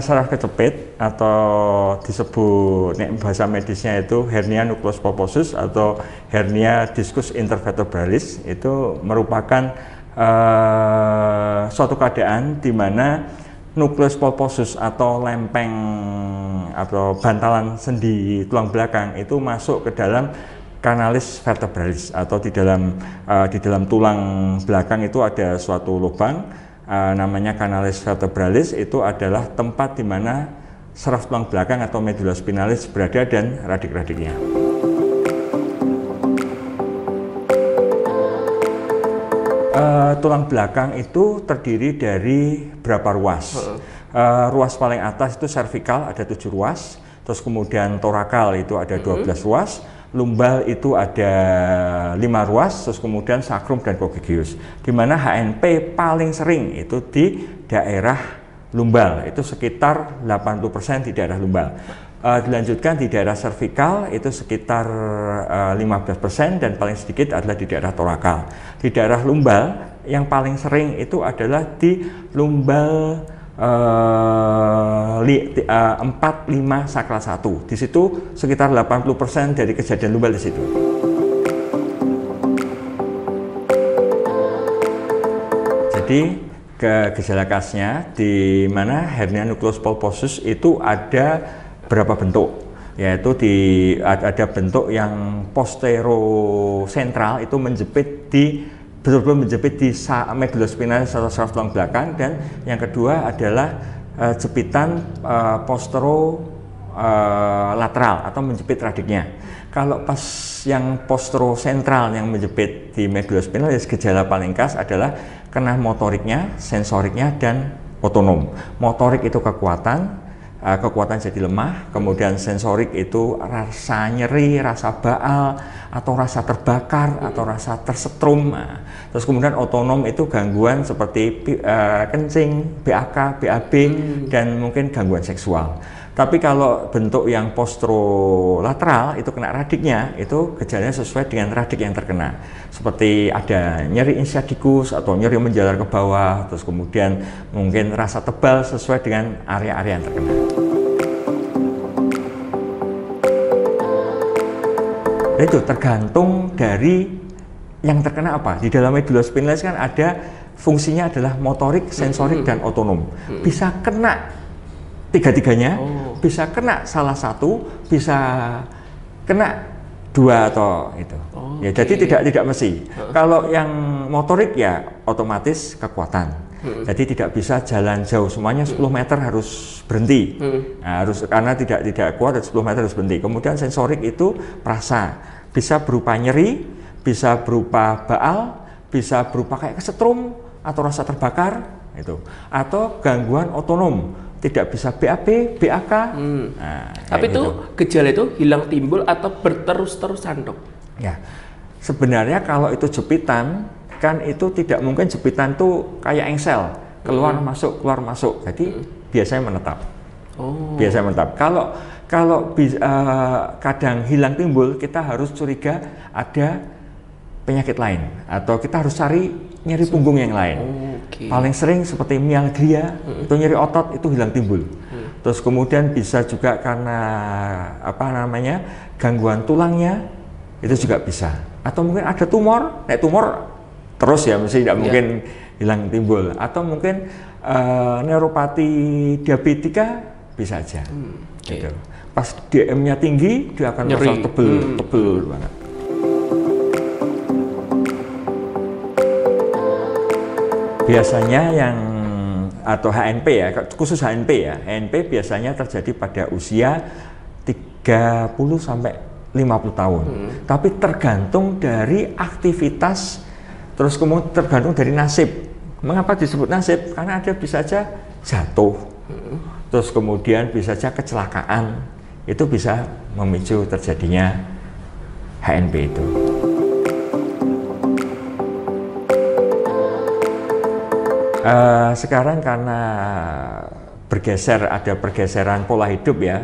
saraf kejepit atau disebut bahasa medisnya itu hernia nucleus pulposus atau hernia discus intervertebralis, itu merupakan suatu keadaan di mana nucleus pulposus atau lempeng atau bantalan sendi tulang belakang itu masuk ke dalam kanalis vertebralis, atau di dalam tulang belakang itu ada suatu lubang namanya kanalis vertebralis. Itu adalah tempat di mana saraf tulang belakang atau medula spinalis berada dan radik-radiknya. Tulang belakang itu terdiri dari berapa ruas? Ruas paling atas itu cervical, ada 7 ruas, terus kemudian torakal itu ada 12 ruas, lumbal itu ada 5 ruas, terus kemudian sacrum dan coccygeus. Di mana HNP paling sering itu di daerah lumbal, itu sekitar 80% di daerah lumbal. Dilanjutkan di daerah cervical itu sekitar 15% dan paling sedikit adalah di daerah torakal. Di daerah lumbal yang paling sering itu adalah di lumbal 4, 5, sakral 1. Di situ sekitar 80% dari kejadian lumbal di situ. Jadi gejala khasnya di mana hernia nucleus pulposus itu ada berapa bentuk, yaitu ada bentuk yang posterosentral itu menjepit betul-betul menjepit di medula spinalis atau saraf tulang belakang, dan yang kedua adalah jepitan posterolateral atau menjepit radiknya. Kalau pas yang posterosentral yang menjepit di medula spinalis, gejala paling khas adalah kena motoriknya, sensoriknya, dan otonom. Motorik itu kekuatan jadi lemah, kemudian sensorik itu rasa nyeri, rasa baal, atau rasa terbakar, atau rasa tersetrum. Terus kemudian otonom itu gangguan seperti kencing, BAK, BAB, dan mungkin gangguan seksual. Tapi kalau bentuk yang posterolateral itu kena radiknya, itu gejalanya sesuai dengan radik yang terkena. Seperti ada nyeri insiadikus atau nyeri menjalar ke bawah, terus kemudian mungkin rasa tebal sesuai dengan area-area yang terkena. Itu tergantung dari yang terkena apa. Di dalam medula spinalis kan ada fungsinya adalah motorik, sensorik, dan otonom. Bisa kena tiga-tiganya, bisa kena salah satu, bisa kena 2 atau itu. Ya, jadi tidak mesti. Kalau yang motorik ya otomatis kekuatan. Jadi tidak bisa jalan jauh, semuanya 10 meter harus berhenti. Nah, karena tidak kuat, 10 meter harus berhenti. Kemudian sensorik itu perasa, bisa berupa nyeri, bisa berupa baal, bisa berupa kayak kesetrum atau rasa terbakar itu, atau gangguan otonom, tidak bisa BAB, BAK. Nah, tapi itu gejala itu hilang timbul atau berterus-terusan, Dok? Ya, sebenarnya kalau itu jepitan kan itu tidak mungkin jepitan tuh kayak engsel, keluar masuk keluar masuk. Jadi biasanya menetap. Biasanya menetap. Kalau kadang hilang timbul, kita harus curiga ada penyakit lain, atau kita harus cari nyeri punggung yang lain. Paling sering seperti mialgia, itu nyeri otot itu hilang timbul. Terus kemudian bisa juga karena gangguan tulangnya, itu juga bisa. Atau mungkin ada tumor, tumor terus ya, mesti tidak mungkin hilang timbul. Atau mungkin neuropati diabetika bisa aja. Gitu. Pas DM-nya tinggi, dia akan merasa tebel banget. Biasanya yang atau HNP ya, khusus HNP ya, HNP biasanya terjadi pada usia 30 sampai 50 tahun. Tapi tergantung dari aktivitas, terus kemudian tergantung dari nasib. Mengapa disebut nasib? Karena ada bisa saja jatuh, terus kemudian bisa saja kecelakaan, itu bisa memicu terjadinya HNP itu. Sekarang karena ada pergeseran pola hidup ya,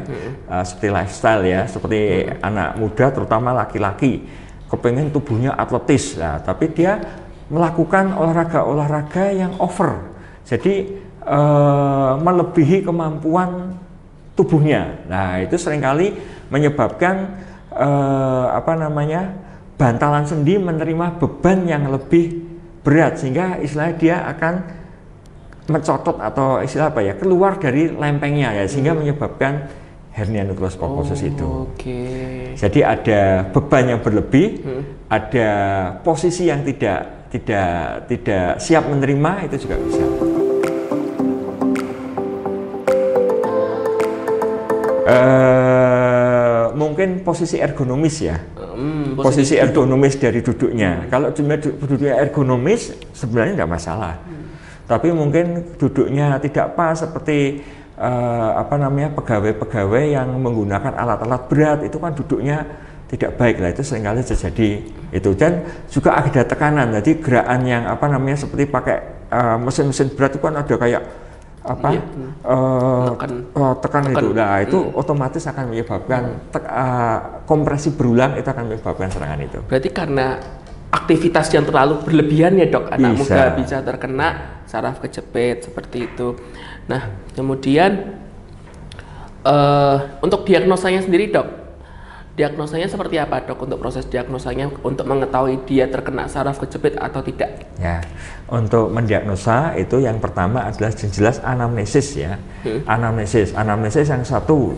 seperti lifestyle ya, seperti anak muda terutama laki-laki kepengen tubuhnya atletis, tapi dia melakukan olahraga yang over. Jadi melebihi kemampuan tubuhnya. Nah, itu seringkali menyebabkan bantalan sendi menerima beban yang lebih berat, sehingga istilahnya dia akan mencotot atau keluar dari lempengnya ya, sehingga menyebabkan hernia nucleus pulposus itu. Jadi ada beban yang berlebih, ada posisi yang tidak siap menerima, itu juga bisa. Mungkin posisi ergonomis ya. Posisi ergonomis dari duduknya. Kalau cuma duduknya ergonomis sebenarnya tidak masalah. Tapi mungkin duduknya tidak pas, seperti pegawai-pegawai yang menggunakan alat-alat berat, itu kan duduknya tidak baik lah, itu seringkali terjadi itu. Dan juga ada tekanan, jadi gerakan yang seperti pakai mesin-mesin berat itu kan ada kayak tekan itu. Nah, itu otomatis akan menyebabkan kompresi berulang, itu akan menyebabkan serangan itu. Berarti karena aktivitas yang terlalu berlebihan ya dok, anak muda bisa terkena saraf kejepit seperti itu. Nah, kemudian untuk diagnosanya sendiri dok, diagnosanya seperti apa dok, untuk proses diagnosanya untuk mengetahui dia terkena saraf kejepit atau tidak? Ya, untuk mendiagnosa itu yang pertama adalah jelas anamnesis ya. Anamnesis yang satu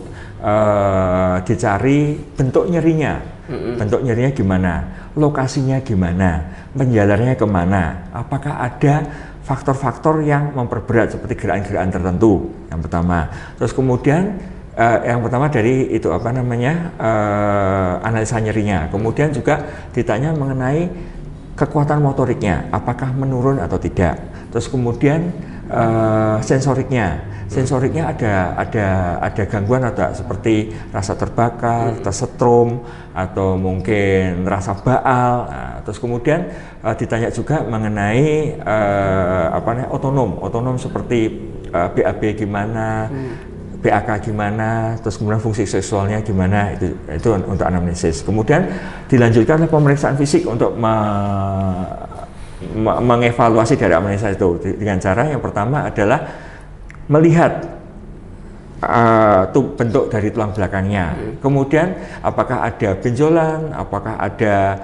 dicari bentuk nyerinya. Bentuk nyerinya gimana, lokasinya gimana, penjalarnya kemana, apakah ada faktor-faktor yang memperberat seperti gerakan-gerakan tertentu, yang pertama. Terus kemudian yang pertama dari itu analisa nyerinya. Kemudian juga ditanya mengenai kekuatan motoriknya, apakah menurun atau tidak. Terus kemudian sensoriknya ada gangguan, ada seperti rasa terbakar, tersetrum, atau mungkin rasa baal. Nah, terus kemudian ditanya juga mengenai otonom seperti BAB gimana, BAK gimana, terus kemudian fungsi seksualnya gimana, itu untuk anamnesis. Kemudian dilanjutkan oleh pemeriksaan fisik untuk mengevaluasi dari anamnesis itu dengan cara yang pertama adalah melihat bentuk dari tulang belakangnya. Kemudian apakah ada benjolan, apakah ada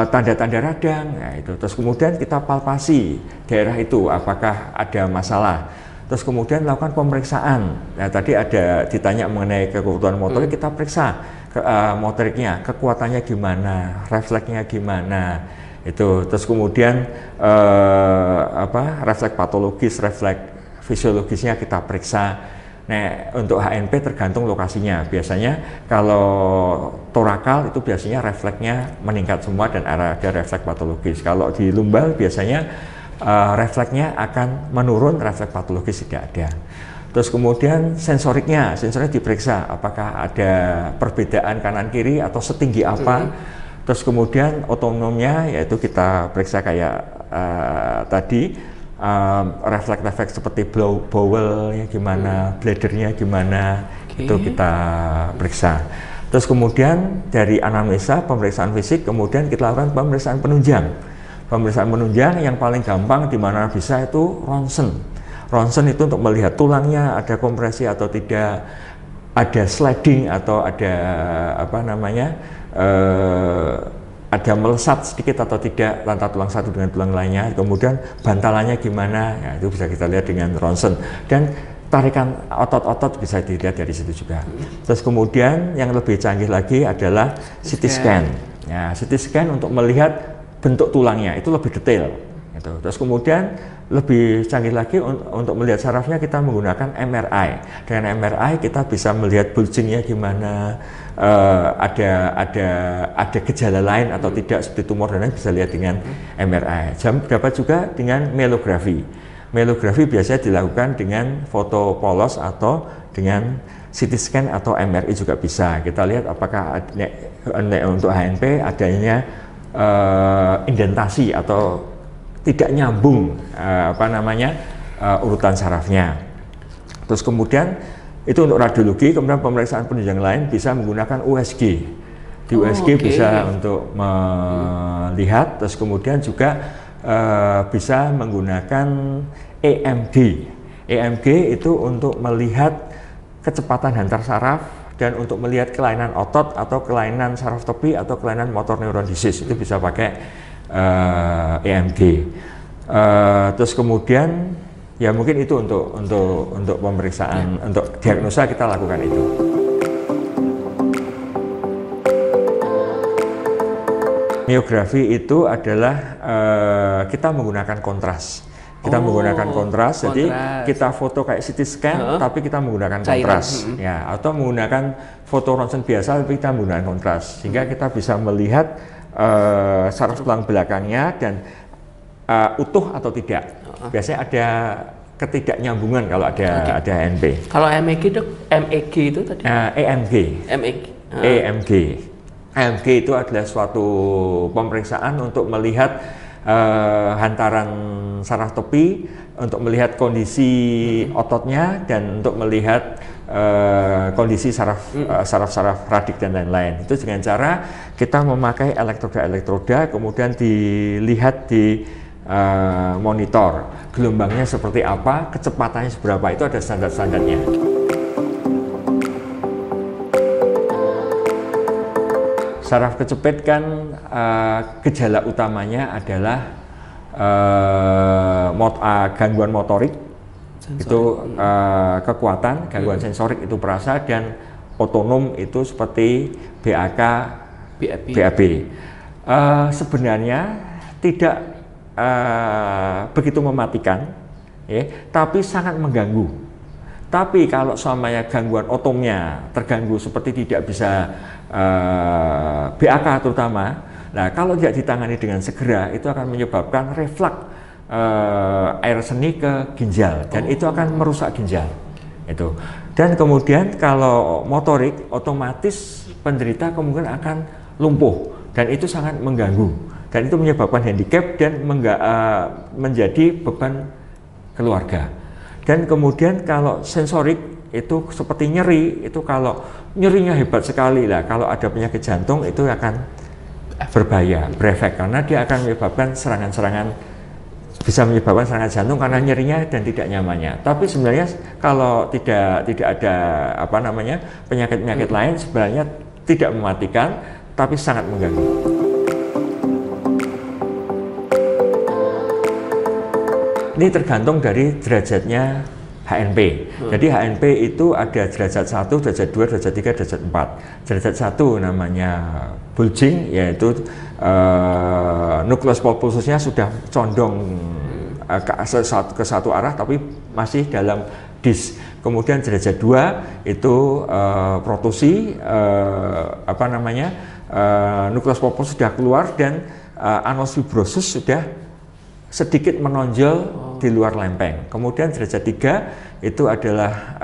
tanda-tanda radang, nah itu. Terus kemudian kita palpasi daerah itu apakah ada masalah. Terus kemudian lakukan pemeriksaan. Nah, tadi ada ditanya mengenai kekuatan motorik, kita periksa motoriknya, kekuatannya gimana, refleksnya gimana. Itu. Terus kemudian refleks patologis, refleks fisiologisnya kita periksa. Nah, untuk HNP tergantung lokasinya. Biasanya kalau torakal itu biasanya refleksnya meningkat semua dan ada refleks patologis. Kalau di lumbal biasanya refleksnya akan menurun, refleks patologis tidak ada. Terus kemudian sensoriknya diperiksa apakah ada perbedaan kanan kiri atau setinggi apa. Terus kemudian otonomnya yaitu kita periksa kayak tadi refleks seperti bowelnya gimana, bladdernya gimana, itu kita periksa. Terus kemudian dari anamnesa, pemeriksaan fisik, kemudian kita lakukan pemeriksaan penunjang. Pemeriksaan penunjang yang paling gampang di mana bisa itu ronsen. Ronsen itu untuk melihat tulangnya ada kompresi atau tidak, ada sliding atau ada ada melesat sedikit atau tidak antara tulang satu dengan tulang lainnya. Kemudian bantalannya gimana, ya, itu bisa kita lihat dengan ronsen. Dan tarikan otot-otot bisa dilihat dari situ juga. Terus kemudian yang lebih canggih lagi adalah CT scan. Ya, CT scan untuk melihat bentuk tulangnya itu lebih detail. Gitu. Terus kemudian lebih canggih lagi untuk melihat sarafnya kita menggunakan MRI. Dengan MRI kita bisa melihat bulgingnya gimana, ada gejala lain atau tidak seperti tumor dan lain bisa lihat dengan MRI. Dapat juga dengan melografi. Melografi biasanya dilakukan dengan foto polos atau dengan CT scan atau MRI juga bisa. Kita lihat apakah untuk HNP adanya indentasi atau tidak nyambung urutan sarafnya. Terus kemudian itu untuk radiologi. Kemudian pemeriksaan penunjang lain bisa menggunakan USG. Di USG bisa untuk melihat. Terus kemudian juga bisa menggunakan EMG. EMG itu untuk melihat kecepatan hantar saraf dan untuk melihat kelainan otot atau kelainan saraf topi atau kelainan motor neuron disease, itu bisa pakai EMG. Terus kemudian ya mungkin itu untuk pemeriksaan, untuk diagnosa kita lakukan itu. Miografi itu adalah kita menggunakan kontras. Kita menggunakan kontras, jadi kita foto kayak CT scan, tapi kita menggunakan kontras, ya, atau menggunakan foto ronsen biasa, tapi kita menggunakan kontras, sehingga kita bisa melihat saraf tulang belakangnya dan utuh atau tidak. Biasanya ada ketidaknyambungan kalau ada ANP. Kalau MEG itu MEG itu tadi? EMG. MEG. EMG. EMG itu adalah suatu pemeriksaan untuk melihat hantaran saraf topi, untuk melihat kondisi ototnya dan untuk melihat kondisi saraf-saraf radik dan lain-lain. Itu dengan cara kita memakai elektroda, kemudian dilihat di monitor gelombangnya seperti apa, kecepatannya seberapa, itu ada standar-standarnya. Saraf kecepit kan gejala utamanya adalah gangguan motorik, itu kekuatan, gangguan sensorik itu perasa, dan otonom itu seperti BAK, BAB. Sebenarnya tidak begitu mematikan, ya, tapi sangat mengganggu. Tapi kalau semuanya gangguan otomnya terganggu seperti tidak bisa BAK terutama, nah kalau tidak ditangani dengan segera itu akan menyebabkan reflux air seni ke ginjal dan itu akan merusak ginjal itu. Dan kemudian kalau motorik, otomatis penderita kemungkinan akan lumpuh dan itu sangat mengganggu dan itu menyebabkan handicap dan menjadi beban keluarga. Dan kemudian kalau sensorik itu seperti nyeri, itu kalau nyerinya hebat sekali lah, kalau ada penyakit jantung itu akan berbahaya, berefek karena dia akan menyebabkan serangan-serangan, bisa menyebabkan serangan jantung karena nyerinya dan tidak nyamannya. Tapi sebenarnya kalau tidak ada penyakit-penyakit lain, sebenarnya tidak mematikan tapi sangat mengganggu. Ini tergantung dari derajatnya HNP. Jadi HNP itu ada derajat 1, derajat 2, derajat 3, derajat 4. Derajat 1 namanya bulging, yaitu nukleus pulposusnya sudah condong ke satu arah tapi masih dalam disk. Kemudian derajat 2 itu protusi, nukleus pulposus sudah keluar dan annulus fibrosus sudah sedikit menonjol di luar lempeng. Kemudian derajat 3 itu adalah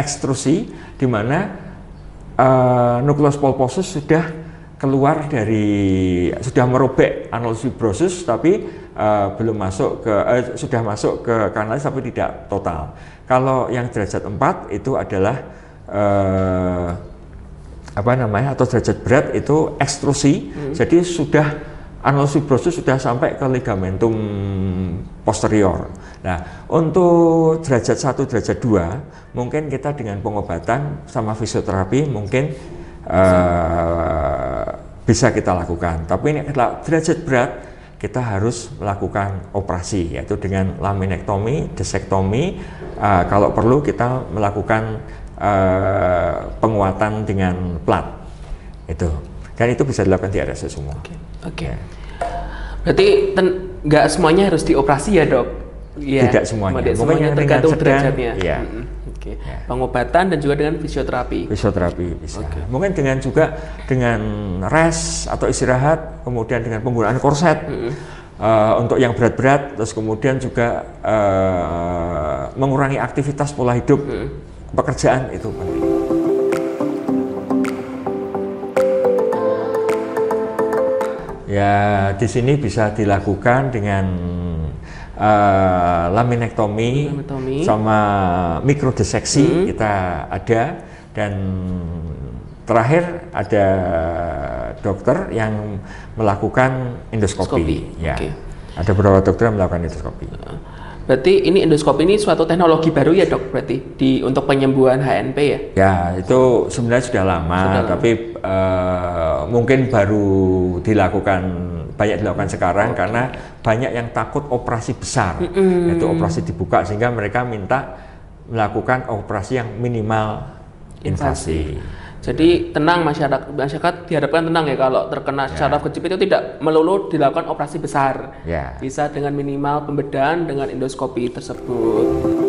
ekstrusi, di mana nukleus pulposus sudah keluar sudah merobek annulus fibrosus tapi belum masuk ke sudah masuk ke kanalis tapi tidak total. Kalau yang derajat 4 itu adalah atau derajat berat itu ekstrusi. Jadi sudah annulus fibrosus sudah sampai ke ligamentum posterior. Nah, untuk derajat 1, derajat 2, mungkin kita dengan pengobatan sama fisioterapi mungkin bisa kita lakukan. Tapi ini derajat berat, kita harus melakukan operasi, yaitu dengan laminektomi, desektomi. Kalau perlu kita melakukan penguatan dengan plat. Itu. Dan itu bisa dilakukan di RSU semua. Oke. Berarti nggak semuanya harus dioperasi ya, Dok? Ya, tidak semuanya. Semuanya tergantung derajatnya. Ya. Ya. Pengobatan dan juga dengan fisioterapi. Fisioterapi bisa. Mungkin dengan rest atau istirahat, kemudian dengan penggunaan korset untuk yang berat-berat, terus kemudian juga mengurangi aktivitas pola hidup, pekerjaan itu penting. Ya, di sini bisa dilakukan dengan laminektomi sama mikrodeseksi kita ada, dan terakhir ada dokter yang melakukan endoskopi. Ya, ada beberapa dokter yang melakukan endoskopi. Berarti ini endoskopi ini suatu teknologi baru ya dok, berarti untuk penyembuhan HNP ya? Ya, itu sebenarnya sudah lama, tapi mungkin baru banyak dilakukan sekarang karena banyak yang takut operasi besar, yaitu operasi dibuka, sehingga mereka minta melakukan operasi yang minimal invasi. Jadi tenang masyarakat diharapkan tenang ya, kalau terkena syaraf kejepit itu tidak melulu dilakukan operasi besar, bisa dengan minimal pembedahan dengan endoskopi tersebut.